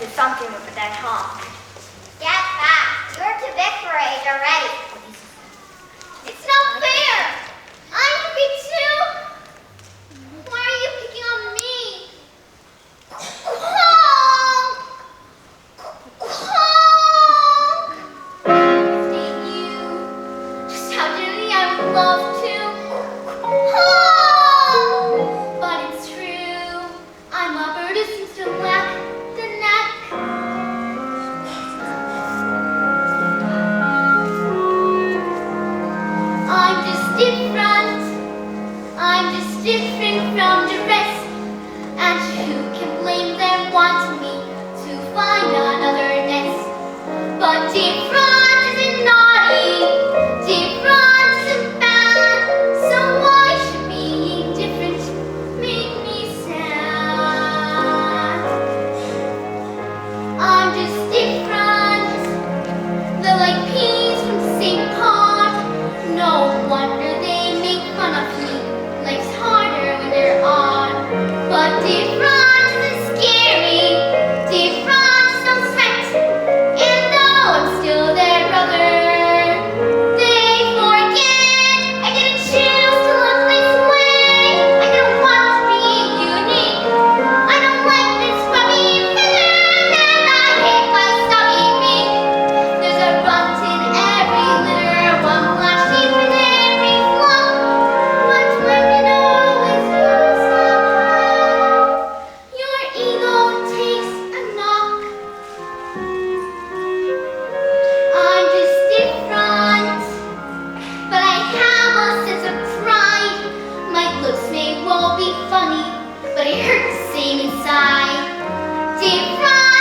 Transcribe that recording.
do something with that Honk. Get back. You're too big for age already. It's not fair. I'm big too. Why are you picking on me? Honk! Honk! Ain't you just how dearly I would love to? Honk! But it's true. I'm a bird who seems to lack the knack. I'm just different. I'm just different from the rest. And who can blame them wanting me to find another nest? But different isn't naughty. Different isn't bad. So why should being different make me sad? I'm just different. They're like peas from the same pod. No wonder they make fun of me. Life's harder when they're odd. But different isn't scary. Different is no threat. And though I'm still their brother, they forget I didn't choose to look this way. I don't want to be unique. I don't like this scrubby feeling, and I hate my stubby beak. There's a runt in every litter, one black sheep in every flock. One time you know always lose somehow. Your ego takes a knock. I'm just different, but I have a sense of pride. My looks may well be funny, but it hurts the same inside. Different